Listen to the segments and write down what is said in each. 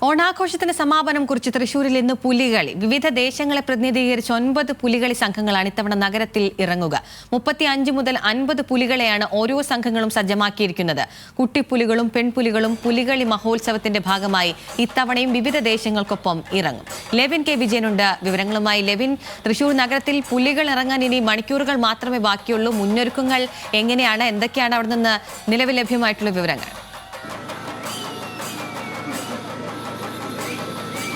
ഓണാഘോഷത്തിന് സമാപനം കുറിച്ച് തൃശൂരിൽ ഇന്ന് പുലികളി. വിവിധ ദേശങ്ങളെ പ്രതിനിധീകരിച്ച് 9 പുലികളി സംഘങ്ങളാണ് ഇത്തവണ നഗരത്തിൽ ഇറങ്ങുക. 35 മുതൽ 50 പുലികളെയാണ് ഓരോ സംഘങ്ങളും സജ്ജമാക്കിയിരിക്കുന്നത്. കുട്ടിപ്പുലികളും പെൺപുലികളും പുലികളി മഹോത്സവത്തിന്റെ ഭാഗമായി ഇത്തവണയും വിവിധ ദേശങ്ങൾക്കൊപ്പം ഇറങ്ങും. ലെവിൻ കെ വിജയനുണ്ട് വിവരങ്ങളുമായി. ലെവിൻ, തൃശൂർ നഗരത്തിൽ പുലികൾ ഇറങ്ങാൻ ഇനി മണിക്കൂറുകൾ മാത്രമേ ബാക്കിയുള്ളൂ. മുന്നൊരുക്കങ്ങൾ എങ്ങനെയാണ്, എന്തൊക്കെയാണ് അവിടെ നിന്ന് നിലവിൽ ലഭ്യമായിട്ടുള്ള വിവരങ്ങൾ?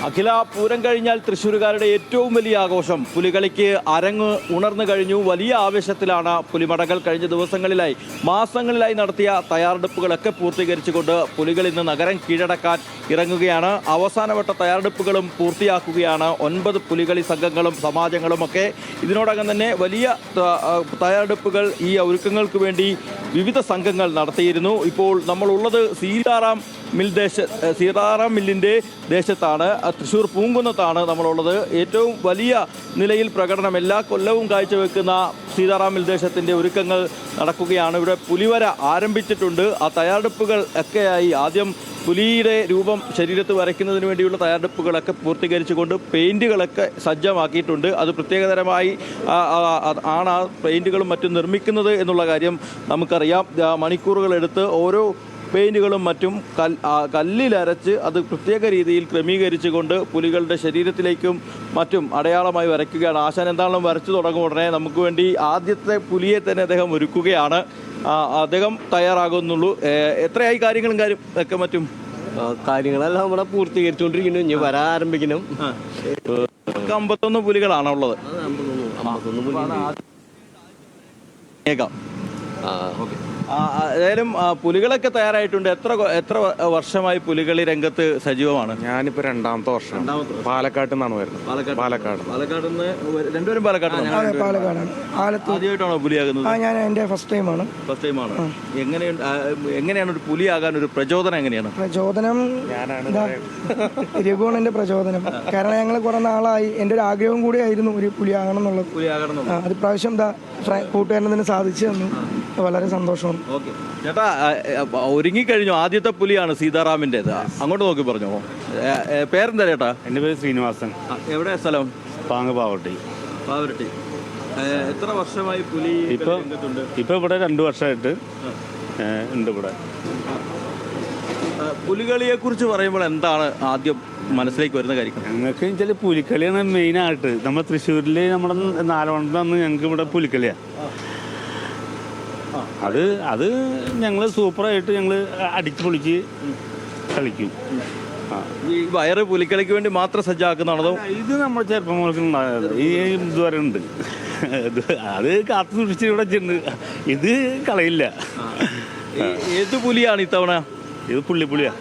അഖില, പൂരം കഴിഞ്ഞാൽ തൃശ്ശൂരുകാരുടെ ഏറ്റവും വലിയ ആഘോഷം പുലികളിക്ക് അരങ്ങ് ഉണർന്നു കഴിഞ്ഞു. വലിയ ആവേശത്തിലാണ് പുലിമടകൾ. കഴിഞ്ഞ ദിവസങ്ങളിലായി മാസങ്ങളിലായി നടത്തിയ തയ്യാറെടുപ്പുകളൊക്കെ പൂർത്തീകരിച്ചുകൊണ്ട് പുലികൾ ഇന്ന് നഗരം കീഴടക്കാൻ ഇറങ്ങുകയാണ്. അവസാനവട്ട തയ്യാറെടുപ്പുകളും പൂർത്തിയാക്കുകയാണ് 9 പുലികളി സംഘങ്ങളും സമാജങ്ങളും ഒക്കെ. ഇതിനോടകം തന്നെ വലിയ തയ്യാറെടുപ്പുകൾ ഈ ഒരുക്കങ്ങൾക്ക് വേണ്ടി വിവിധ സംഘങ്ങൾ നടത്തിയിരുന്നു. ഇപ്പോൾ നമ്മളുള്ളത് സീതാറാം മില്ലിൻ്റെ ദേശത്താണ്. തൃശ്ശൂർ പൂങ്കുന്നത്താണ് നമ്മളുള്ളത്. ഏറ്റവും വലിയ നിലയിൽ പ്രകടനം എല്ലാ കൊല്ലവും കാഴ്ചവെക്കുന്ന സീതാറാം മിൽ ദേശത്തിൻ്റെ ഒരുക്കങ്ങൾ നടക്കുകയാണ്. ഇവിടെ പുലിവര ആരംഭിച്ചിട്ടുണ്ട്. ആ തയ്യാറെടുപ്പുകൾ ഒക്കെയായി ആദ്യം പുലിയുടെ രൂപം ശരീരത്ത് വരയ്ക്കുന്നതിന് വേണ്ടിയുള്ള തയ്യാറെടുപ്പുകളൊക്കെ പൂർത്തീകരിച്ചുകൊണ്ട് പെയിൻറ്റുകളൊക്കെ സജ്ജമാക്കിയിട്ടുണ്ട്. അത് പ്രത്യേകതരമായി ആണ് ആ പെയിൻറ്റുകളും മറ്റും നിർമ്മിക്കുന്നത് എന്നുള്ള കാര്യം നമുക്കറിയാം. മണിക്കൂറുകളെടുത്ത് ഓരോ പെയിൻറ്റുകളും മറ്റും കല്ലിലരച്ച് അത് പ്രത്യേക രീതിയിൽ ക്രമീകരിച്ചുകൊണ്ട് പുലികളുടെ ശരീരത്തിലേക്കും മറ്റും അടയാളമായി വരയ്ക്കുകയാണ്. ആശാൻ എന്താണെങ്കിലും വരച്ചു തുടങ്ങും ഉടനെ നമുക്ക് വേണ്ടി ആദ്യത്തെ പുലിയെ തന്നെ അദ്ദേഹം ഒരുക്കുകയാണ്. അദ്ദേഹം തയ്യാറാകുന്നുള്ളൂ. എത്രയായി കാര്യങ്ങളും ഒക്കെ മറ്റും കാര്യങ്ങളെല്ലാം ഇവിടെ പൂർത്തീകരിച്ചുകൊണ്ടിരിക്കുന്നു. ഇനി വരാൻ ആരംഭിക്കണം. 51 പുലികളാണ് ഉള്ളത്. 51 ഏതായാലും പുലികളൊക്കെ തയ്യാറായിട്ടുണ്ട്. എത്ര വർഷമായി പുലികളി രംഗത്ത് സജീവമാണ്? ഞാനിപ്പോ 2ാമത്തെ വർഷം. പാലക്കാട് നിന്നാണ് വരുന്നത്. പാലക്കാട് നിന്ന് രണ്ടുപേരും പാലക്കാടാണ്. ആദ്യമായിട്ടാണോ പുലിയാകുന്നത്? ഞാൻ എന്റെ ഫസ്റ്റ് ടൈമാണ്. എങ്ങനെയാണ് ഒരു പുലിയാകാൻ ഒരു പ്രചോദനം? എങ്ങനെയാണ് പ്രചോദനം? രഘുവാണെന്റെ പ്രചോദനം. കാരണം ഞങ്ങൾ കുറെ നാളായി, എന്റെ ഒരു ആഗ്രഹം കൂടി ആയിരുന്നു ഒരു പുലിയാകണം എന്നുള്ളത്. അത് പ്രാവശ്യം കൂട്ടുകാരനെ തന്നെ സാധിച്ചു തന്നു. വളരെ സന്തോഷമാണ്. ചേട്ടാ, ഒരുങ്ങിക്കഴിഞ്ഞു. ആദ്യത്തെ പുലിയാണ് സീതാറാമിൻ്റെത്. അങ്ങോട്ട് നോക്കി പറഞ്ഞോ. പേരെന്താ ചേട്ടാ? എൻ്റെ പേര് ശ്രീനിവാസൻ. എവിടെ സ്ഥലം? പാവറട്ടി. എത്ര വർഷമായി പുലി? ഇപ്പൊ ഇവിടെ 2 വർഷമായിട്ട് ഉണ്ട് ഇവിടെ. പുലികളിയെ കുറിച്ച് പറയുമ്പോൾ എന്താണ് ആദ്യം മനസ്സിലേക്ക് വരുന്ന കാര്യം? ഞങ്ങൾക്ക് വെച്ചാൽ പുലിക്കളിയാണ് മെയിനായിട്ട്. നമ്മുടെ തൃശ്ശൂരിൽ നമ്മുടെ 4 ഞങ്ങൾക്ക് ഇവിടെ പുലിക്കളിയാണ്. അത് ഞങ്ങൾ സൂപ്പറായിട്ട് ഞങ്ങൾ അടിച്ചു പൊളിച്ച് കളിക്കും. ഈ വയറ് പുലിക്കളിക്ക് വേണ്ടി മാത്രം സജ്ജാക്കുന്നതാണോ? ഇത് നമ്മുടെ ചെറുപ്പം മുതൽക്കുണ്ടായത് ഈ ഇതുവരെ ഉണ്ട്. അത് കാത്തു സൂക്ഷിച്ച് ഇവിടെ ചെന്ന് ഇത് കളയില്ല. ഏത് പുലിയാണ് ഇത്തവണ? ഇത് പുള്ളിപ്പുലിയാണ്.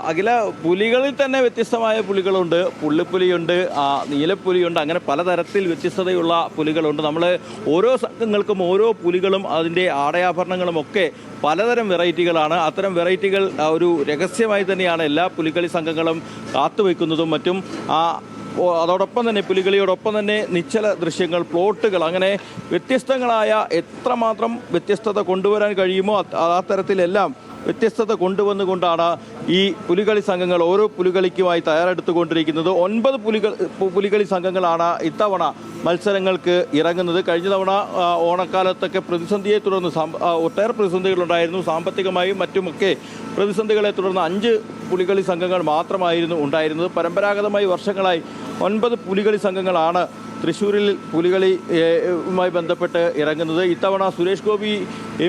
അഖില, പുലികളിൽ തന്നെ വ്യത്യസ്തമായ പുലികളുണ്ട്. പുള്ളിപ്പുലിയുണ്ട്, നീലപ്പുലിയുണ്ട്. അങ്ങനെ പലതരത്തിൽ വ്യത്യസ്തതയുള്ള പുലികളുണ്ട്. നമ്മൾ ഓരോ സംഘങ്ങൾക്കും ഓരോ പുലികളും അതിൻ്റെ ആടയാഭരണങ്ങളും ഒക്കെ പലതരം വെറൈറ്റികളാണ്. അത്തരം വെറൈറ്റികൾ ഒരു രഹസ്യമായി തന്നെയാണ് എല്ലാ പുലികളി സംഘങ്ങളും കാത്തുവെക്കുന്നതും മറ്റും. അതോടൊപ്പം തന്നെ പുലികളിയോടൊപ്പം തന്നെ നിശ്ചല ദൃശ്യങ്ങൾ, പ്ലോട്ടുകൾ, അങ്ങനെ വ്യത്യസ്തങ്ങളായ എത്രമാത്രം വ്യത്യസ്തത കൊണ്ടുവരാൻ കഴിയുമോ ആ തരത്തിലെല്ലാം വ്യത്യസ്തത കൊണ്ടുവന്നുകൊണ്ടാണ് ഈ പുലികളി സംഘങ്ങൾ ഓരോ പുലികളിക്കുമായി തയ്യാറെടുത്തുകൊണ്ടിരിക്കുന്നത്. 9 പുലികളി സംഘങ്ങളാണ് ഇത്തവണ മത്സരങ്ങൾക്ക് ഇറങ്ങുന്നത്. കഴിഞ്ഞ തവണ ഓണക്കാലത്തൊക്കെ പ്രതിസന്ധിയെ തുടർന്ന് ഒട്ടേറെ പ്രതിസന്ധികളുണ്ടായിരുന്നു. സാമ്പത്തികമായും മറ്റുമൊക്കെ പ്രതിസന്ധികളെ തുടർന്ന് 5 പുലികളി സംഘങ്ങൾ മാത്രമായിരുന്നു ഉണ്ടായിരുന്നത്. പരമ്പരാഗതമായി വർഷങ്ങളായി 9 പുലികളി സംഘങ്ങളാണ് തൃശ്ശൂരിൽ പുലികളിയുമായി ബന്ധപ്പെട്ട് ഇറങ്ങുന്നത്. ഇത്തവണ സുരേഷ് ഗോപി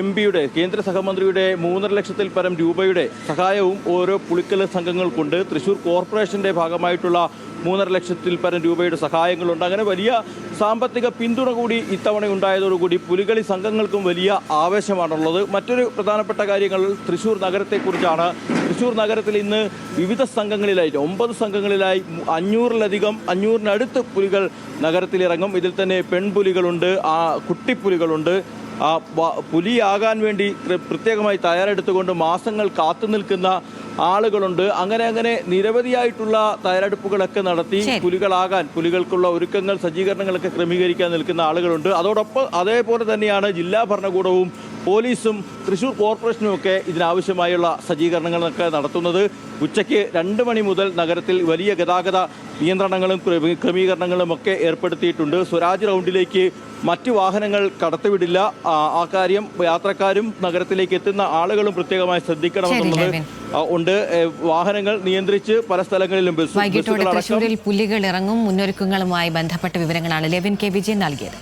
MP-യുടെ, കേന്ദ്ര സഹമന്ത്രിയുടെ 3.5 ലക്ഷത്തിൽ പരം രൂപയുടെ സഹായവും ഓരോ പുലിക്കളി സംഘങ്ങൾക്കുണ്ട്. തൃശ്ശൂർ കോർപ്പറേഷൻ്റെ ഭാഗമായിട്ടുള്ള 3.5 ലക്ഷത്തിൽ പരം രൂപയുടെ സഹായങ്ങളുണ്ട്. അങ്ങനെ വലിയ സാമ്പത്തിക പിന്തുണ കൂടി ഇത്തവണ ഉണ്ടായതോടുകൂടി പുലികളി സംഘങ്ങൾക്കും വലിയ ആവേശമാണുള്ളത്. മറ്റൊരു പ്രധാനപ്പെട്ട കാര്യങ്ങൾ തൃശ്ശൂർ നഗരത്തെക്കുറിച്ചാണ്. തൃശ്ശൂർ നഗരത്തിൽ ഇന്ന് വിവിധ സംഘങ്ങളിലായി 9 സംഘങ്ങളിലായി 500-നടുത്ത് പുലികൾ നഗരത്തിലിറങ്ങും. ഇതിൽ തന്നെ പെൺപുലികളുണ്ട്, കുട്ടിപ്പുലികളുണ്ട്. പുലിയാകാൻ വേണ്ടി പ്രത്യേകമായി തയ്യാറെടുത്തുകൊണ്ട് മാസങ്ങൾ കാത്തു നിൽക്കുന്ന ആളുകളുണ്ട്. അങ്ങനെ നിരവധിയായിട്ടുള്ള തയ്യാറെടുപ്പുകളൊക്കെ നടത്തി പുലികൾക്കുള്ള ഒരുക്കങ്ങൾ, സജ്ജീകരണങ്ങളൊക്കെ ക്രമീകരിക്കാൻ നിൽക്കുന്ന ആളുകളുണ്ട്. അതോടൊപ്പം അതേപോലെ തന്നെയാണ് ജില്ലാ ഭരണകൂടവും പോലീസും തൃശ്ശൂർ കോർപ്പറേഷനും ഒക്കെ ഇതിനാവശ്യമായുള്ള സജ്ജീകരണങ്ങളൊക്കെ നടത്തുന്നത്. ഉച്ചയ്ക്ക് 2 മണി മുതൽ നഗരത്തിൽ വലിയ ഗതാഗത നിയന്ത്രണങ്ങളും ക്രമീകരണങ്ങളും ഒക്കെ ഏർപ്പെടുത്തിയിട്ടുണ്ട്. സ്വരാജ് റൗണ്ടിലേക്ക് മറ്റു വാഹനങ്ങൾ കടത്തിവിടില്ല. ആ കാര്യം യാത്രക്കാരും നഗരത്തിലേക്ക് എത്തുന്ന ആളുകളും പ്രത്യേകമായി ശ്രദ്ധിക്കണമെന്നുള്ളത് ഉണ്ട്. വാഹനങ്ങൾ നിയന്ത്രിച്ച് പല സ്ഥലങ്ങളിലും വൈകിട്ടോടെ തൃശ്ശൂരിൽ പുലികൾ ഇറങ്ങും. മുന്നൊരുക്കങ്ങളുമായി ബന്ധപ്പെട്ട വിവരങ്ങളാണ് ലെവിൻ കെ വിജയൻ നൽകിയത്.